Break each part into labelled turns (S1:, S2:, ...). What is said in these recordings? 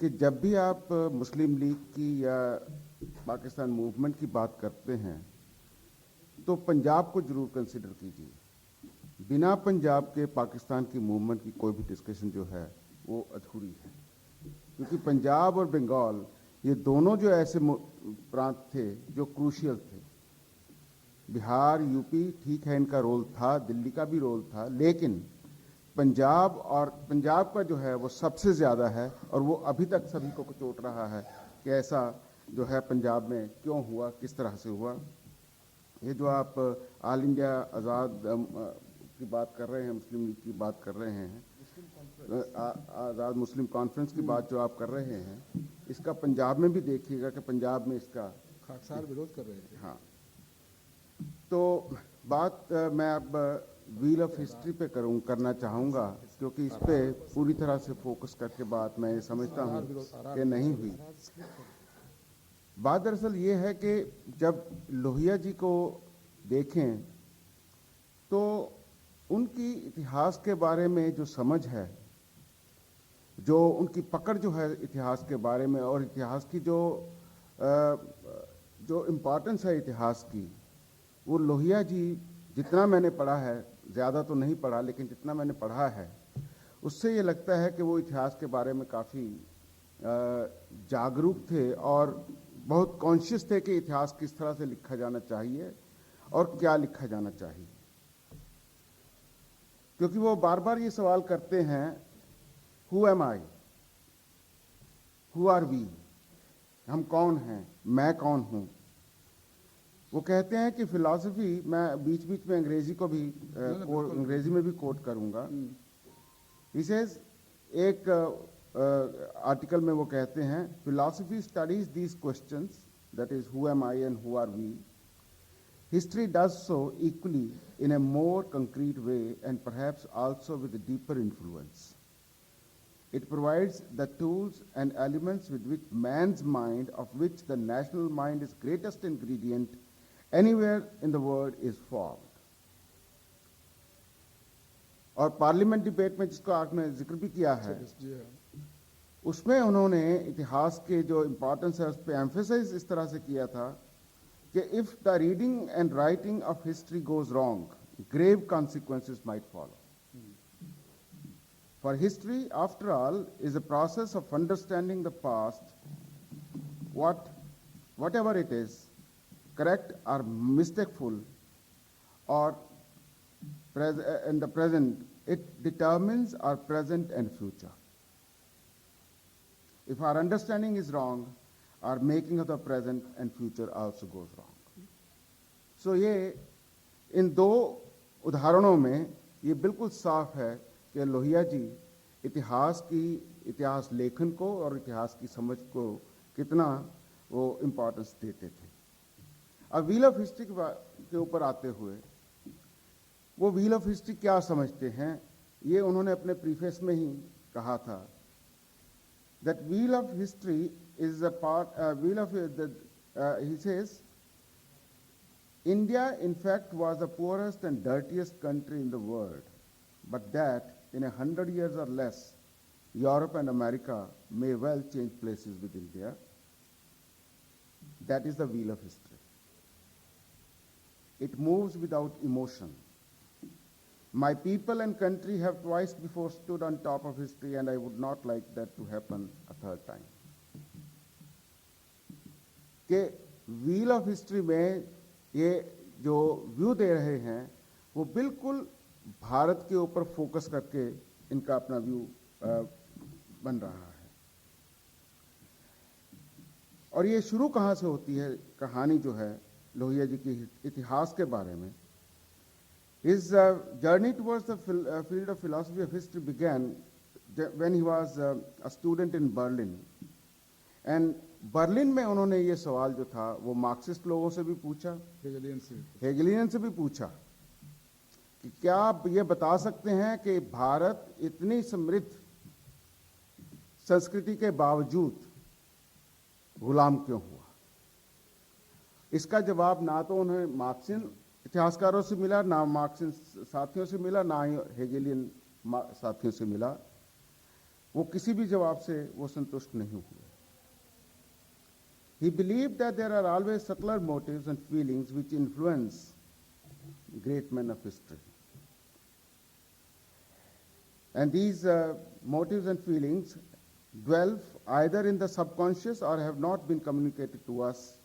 S1: कि जब भी आप मुस्लिम लीग की या पाकिस्तान मूवमेंट की बात करते हैं तो पंजाब को जरूर कंसिडर कीजिए। बिना पंजाब के पाकिस्तान की मूवमेंट की कोई भी डिस्कशन जो है वो अधूरी है, क्योंकि पंजाब और बंगाल ये दोनों जो ऐसे प्रांत थे जो क्रूशियल थे। बिहार, यूपी ठीक है, इनका रोल था, दिल्ली का भी रोल था, लेकिन पंजाब का जो है वो सबसे ज़्यादा है और वो अभी तक सभी को चोट रहा है कि ऐसा जो है पंजाब में क्यों हुआ, किस तरह से हुआ। ये जो आप ऑल इंडिया आज़ाद की बात कर रहे हैं, मुस्लिम लीग की बात कर रहे हैं, आज़ाद मुस्लिम कॉन्फ्रेंस की बात जो आप कर रहे हैं, इसका पंजाब में भी देखिएगा कि पंजाब में इसका
S2: खाकसार विरोध कर रहे थे।
S1: हाँ, तो बात मैं अब व्हील ऑफ हिस्ट्री पे करना चाहूँगा, क्योंकि इस पे पूरी तरह से फोकस करके बात मैं समझता हूँ कि नहीं हुई। बात दरअसल ये है कि जब लोहिया जी को देखें तो उनकी इतिहास के बारे में जो समझ है, जो उनकी पकड़ जो है इतिहास के बारे में, और इतिहास की जो इम्पोर्टेंस है इतिहास की, वो लोहिया जी, जितना मैंने पढ़ा है, ज़्यादा तो नहीं पढ़ा लेकिन जितना मैंने पढ़ा है उससे ये लगता है कि वो इतिहास के बारे में काफ़ी जागरूक थे और बहुत कॉन्शियस थे कि इतिहास किस तरह से लिखा जाना चाहिए और क्या लिखा जाना चाहिए। क्योंकि वो बार बार ये सवाल करते हैं, who am I, who are we, हम कौन हैं, मैं कौन हूं। वो कहते हैं कि फिलॉसफी, मैं बीच बीच में अंग्रेजी को भी अंग्रेजी में भी कोट करूंगा। ही सेज, एक आर्टिकल में वो कहते हैं, philosophy studies these questions, that is who am I and who are we. History does so equally in a more concrete way and perhaps also with a deeper influence. It provides the tools and elements with which man's mind, of which the national mind is greatest ingredient anywhere in the world, is formed. और parliament debate में जिसको आपने जिक्र भी किया है, उसमें उन्होंने इतिहास के जो इम्पोर्टेंस है उस पर एम्फेसाइज इस तरह से किया था कि if the reading and writing of history goes wrong, grave consequences might follow. For history, after all, is a process of understanding the past, whatever it is, correct or mistakeful, or in the present, it determines our present and future. If our understanding is wrong, our making of the present and future also goes wrong. So ये इन दो उदाहरणों में ये बिल्कुल साफ है कि लोहिया जी इतिहास लेखन को और इतिहास की समझ को कितना वो इम्पोर्टेंस देते थे। अब व्हील ऑफ हिस्ट्री के ऊपर आते हुए, वो व्हील ऑफ हिस्ट्री क्या समझते हैं, ये उन्होंने अपने प्रीफेस में ही कहा था, that wheel of history is a part, he says, India in fact was the poorest and dirtiest country in the world, but that in 100 years or less, Europe and America may well change places with India. That is the wheel of history. It moves without emotion. My people and country have twice before stood on top of history, and I would not like that to happen a third time. कि wheel of history में ये जो view दे रहे हैं वो बिल्कुल भारत के ऊपर फोकस करके इनका अपना व्यू बन रहा है। और ये शुरू कहाँ से होती है कहानी जो है लोहिया जी की इतिहास के बारे में। His journey towards the field of philosophy of history began when he was a student in Berlin. And Berlin में उन्होंने ये सवाल जो था वो मार्क्सिस्ट लोगों से भी पूछा, हेगेलियन से भी पूछा कि क्या आप ये बता सकते हैं कि भारत इतनी समृद्ध संस्कृति के बावजूद गुलाम क्यों हुआ। इसका जवाब ना तो उन्हें मार्क्सियन इतिहासकारों से मिला, ना मार्क्सियन साथियों से मिला, ना ही हेगेलियन साथियों से मिला। वो किसी भी जवाब से वो संतुष्ट नहीं हुए. He believed that there are always subtler motives and feelings which influence great men of history. And these motives and feelings dwell either in the subconscious or have not been communicated to us,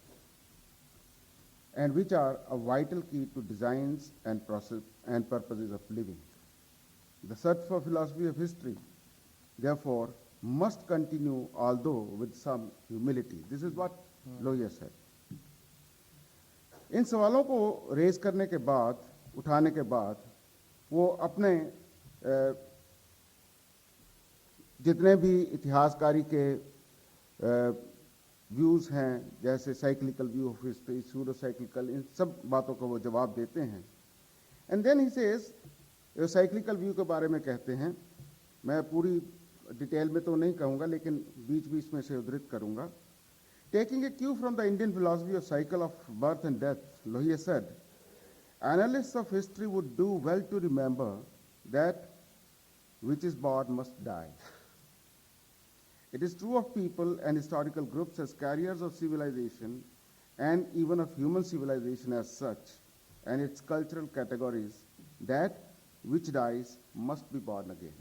S1: and which are a vital key to designs and process and purposes of living. The search for philosophy of history, therefore, must continue, although with some humility. This is what Lohia said. इन सवालों को raise करने के बाद, उठाने के बाद, वो अपने जितने भी इतिहासकारी के व्यूज़ हैं, जैसे cyclical view of history, pseudo cyclical, इन सब बातों को वो जवाब देते हैं. And then he says, cyclical view के बारे में कहते हैं, मैं पूरी डिटेल में तो नहीं कहूँगा, लेकिन बीच बीच में से उद्धृत करूँगा. Taking a cue from the Indian philosophy of cycle of birth and death, Lohia said, analysts of history would do well to remember that which is born must die. It is true of people and historical groups as carriers of civilization and even of human civilization as such, and its cultural categories, that which dies must be born again.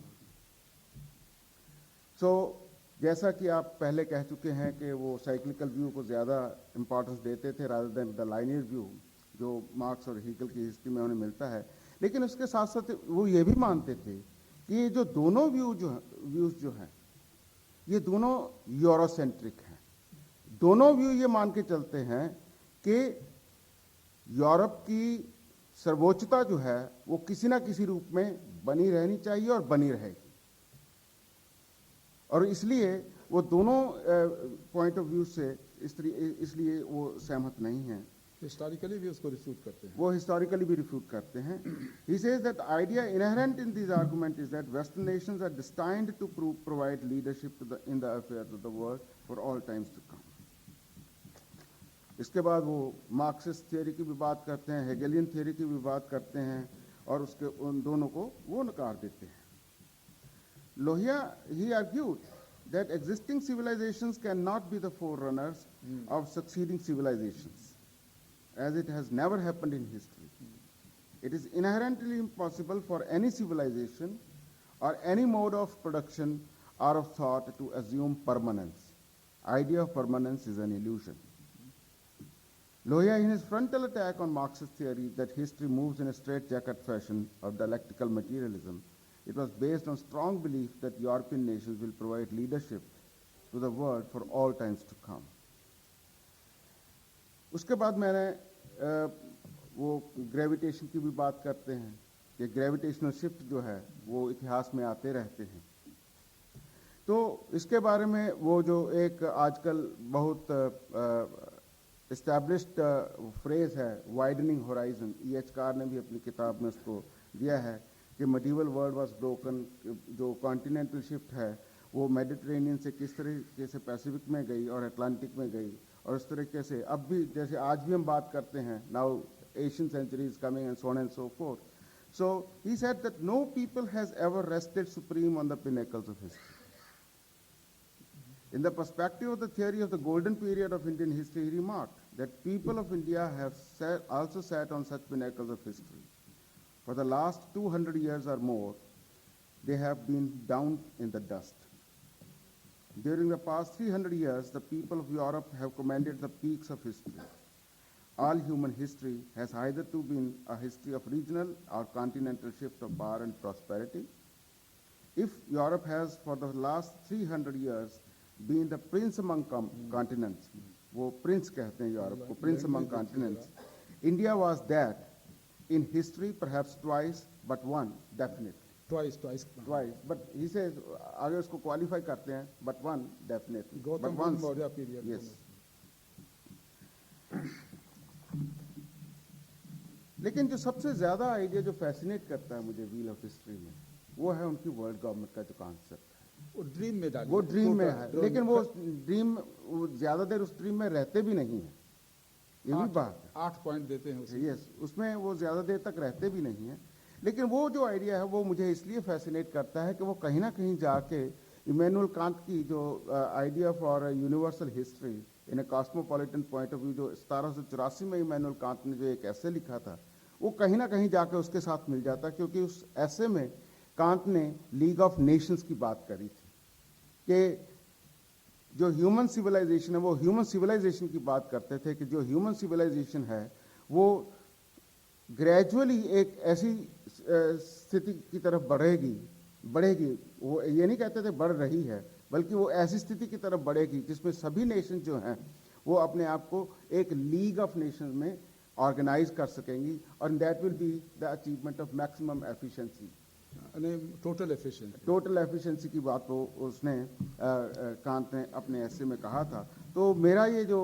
S1: So, जैसा कि आप पहले कह चुके हैं कि वो cyclical view को ज़्यादा इम्पोर्टेंस देते थे rather than the linear view जो मार्क्स और हीगल की हिस्ट्री में उन्हें मिलता है, लेकिन उसके साथ साथ वो ये भी मानते थे कि ये जो दोनों व्यूज़ जो हैं ये दोनों यूरोसेंट्रिक हैं. दोनों व्यू ये मान के चलते हैं कि यूरोप की सर्वोच्चता जो है वो किसी ना किसी रूप में बनी रहनी चाहिए और बनी रहेगी, और इसलिए वो दोनों पॉइंट ऑफ व्यू से इसलिए वो सहमत नहीं हैं.
S2: हिस्टोरिकली भी उसको रिफ्यूट करते हैं.
S1: वो हिस्टोरिकली भी रिफ्यूट करते हैं. He says that the idea inherent in this argument is that Western nations are destined to provide leadership in the affairs of the world for all times to come. इसके बाद वो Marxist theory की भी बात करते हैं, Hegelian theory की भी बात करते हैं, और उसके उन दोनों को वो नकार देते हैं. Lohia, he argued that existing civilizations cannot be the forerunners of succeeding civilizations, as it has never happened in history. It is inherently impossible for any civilization or any mode of production or of thought to assume permanence. Idea of permanence is an illusion. Lohia, in his frontal attack on Marxist theory that history moves in a straitjacket fashion of dialectical materialism, it was based on strong belief that European nations will provide leadership to the world for all times to come. उसके बाद मैंने वो gravitation की भी बात करते हैं कि ग्रेविटेशनल शिफ्ट जो है वो इतिहास में आते रहते हैं. तो इसके बारे में वो जो एक आजकल बहुत इस्टेब्लिश्ड फ्रेज है वाइडनिंग होराइजन, E.H. कार ने भी अपनी किताब में उसको दिया है कि मडीवल वर्ल्ड वाज ब्रोकन. जो कॉन्टिनेंटल शिफ्ट है वो मेडिटेरेनियन से किस तरीके से पैसिफिक में गई और अटलांटिक में गई, और इस तरीके से अब भी जैसे आज भी हम बात करते हैं, now Asian century is coming and so on and so forth. So he said that no people has ever rested supreme on the pinnacles of history. In the perspective of the theory of the golden period of Indian history, he remarked that people of India have also sat on such pinnacles of history. For the last 200 years or more, they have been down in the dust. During the past 300 years, the people of Europe have commanded the peaks of history. All human history has hitherto been a history of regional or continental shift of power and prosperity. If Europe has, for the last 300 years, been the prince among continents, वो prince कहते हैं Europe को, prince among continents, India was that in history perhaps twice, but one definitely.
S2: Twice.
S1: But he says, आगे उसको qualify करते हैं, but one definitely.
S2: Gautam Buddha Maurya period.
S1: Yes. लेकिन जो सबसे ज्यादा आइडिया जो फैसिनेट करता है मुझे व्हील ऑफ हिस्ट्री में, वो है उनकी वर्ल्ड गवर्नमेंट का जो कॉन्सेप्ट है.
S2: वो ड्रीम में डाली,
S1: वो ड्रीम में है, लेकिन वो ड्रीम ज्यादा देर उस ड्रीम में रहते भी नहीं है. ये भी बात है.
S2: 8 पॉइंट देते हैं उसे.
S1: यस, उसमें वो ज्यादा देर तक रहते भी नहीं है. लेकिन वो जो आइडिया है वो मुझे इसलिए फैसिनेट करता है कि वो कहीं ना कहीं जाके इमैनुअल कांट की जो idea for universal history in A cosmopolitan point of view, जो 1784 में इमैनुअल कांट ने जो एक ऐसे लिखा था, वो कहीं ना कहीं जाके उसके साथ मिल जाता, क्योंकि उस ऐसे में कांट ने लीग ऑफ नेशंस की बात करी थी कि जो ह्यूमन सिविलाइजेशन है वो ह्यूमन सिविलाइजेशन की बात करते थे कि जो ह्यूमन सिविलाइजेशन है वो ग्रेजुअली एक ऐसी स्थिति की तरफ बढ़ेगी, वो ये नहीं कहते थे बढ़ रही है, बल्कि वो ऐसी स्थिति की तरफ बढ़ेगी जिसमें सभी नेशन जो हैं वो अपने आप को एक लीग ऑफ नेशंस में ऑर्गेनाइज कर सकेंगी, और that will be the achievement of maximum efficiency, total efficiency की बात तो उसने कांट ने अपने ऐसे में कहा था। तो मेरा ये जो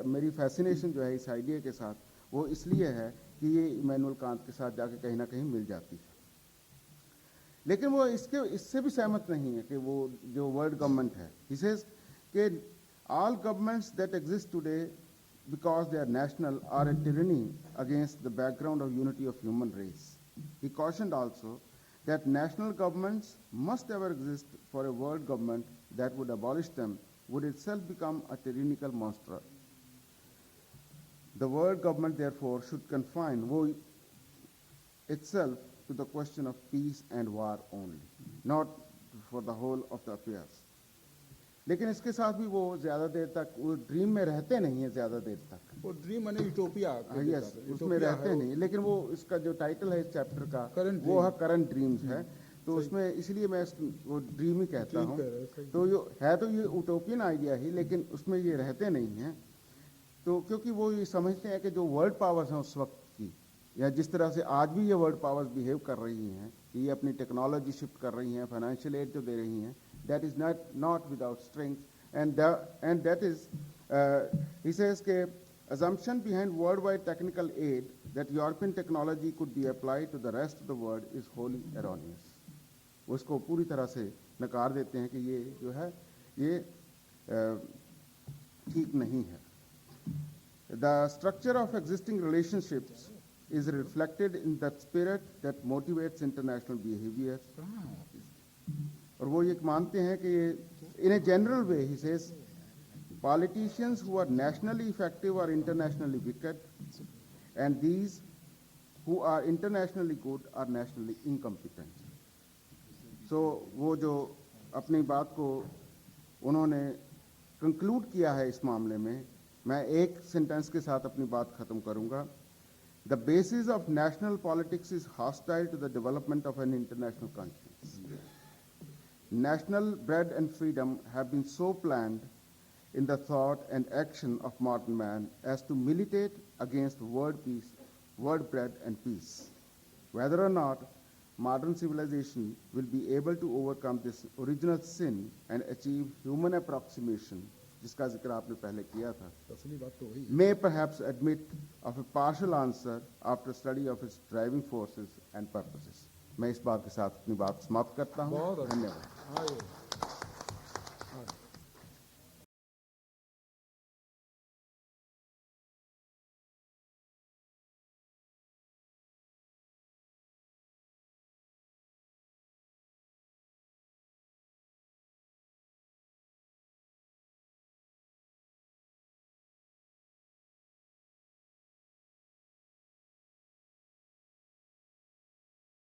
S1: मेरी फैसिनेशन जो है इस आइडिया के साथ, वो इसलिए है कि ये इमैनुअल कांट के साथ जाके कहीं ना कहीं मिल जाती है। लेकिन वो इससे भी सहमत नहीं है कि वो जो वर्ल्ड गवर्नमेंट है, he says कि all governments that exist today because they are national are a tyranny against the background of unity of human race. He cautioned also that national governments must ever exist, for a world government that would abolish them would itself become a tyrannical monster. The world government therefore should confine itself to the question of peace and war only, not for the whole of the affairs. लेकिन इसके साथ भी वो ज्यादा देर तक वो dream में रहते नहीं है, ज्यादा देर तक
S2: वो ड्रीम माने यूटोपिया,
S1: यस, उसमें रहते नहीं। लेकिन वो इसका जो टाइटल है इस चैप्टर का वो है करंट ड्रीम्स है, तो उसमें इसलिए मैं वो ड्रीम ही कहता हूँ। तो ये यूटोपियन आइडिया ही, लेकिन उसमें ये रहते नहीं हैं। तो क्योंकि वो ये समझते हैं कि जो वर्ल्ड पावर्स हैं उस वक्त की, या जिस तरह से आज भी ये वर्ल्ड पावर्स बिहेव कर रही हैं, कि ये अपनी टेक्नोलॉजी शिफ्ट कर रही हैं, फाइनेंशियल एड जो दे रही हैं, that is not without strength, and that is he says के assumption behind worldwide technical aid that European technology could be applied to the rest of the world is wholly erroneous. उसको पूरी तरह से नकार देते हैं कि ये जो है ये ठीक नहीं है। The structure of existing relationships is reflected in that spirit that motivates international behavior. और वो ये मानते हैं कि in a general way, he says, politicians who are nationally effective are internationally wicked, and these who are internationally good are nationally incompetent. So वो जो अपनी बात को उन्होंने कंक्लूड किया है इस मामले में, मैं एक सेंटेंस के साथ अपनी बात खत्म करूंगा। The basis of national politics is hostile to the development of an international conscience. National bread and freedom have been so planned in the thought and action of modern man as to militate against world peace, world bread and peace. Whether or not modern civilization will be able to overcome this original sin and achieve human approximation, जिसका जिक्र आपने पहले किया था, may perhaps admit of a partial answer after study of its driving forces and purposes. मैं इस बात के साथ अपनी बात समाप्त करता हूँ। धन्यवाद।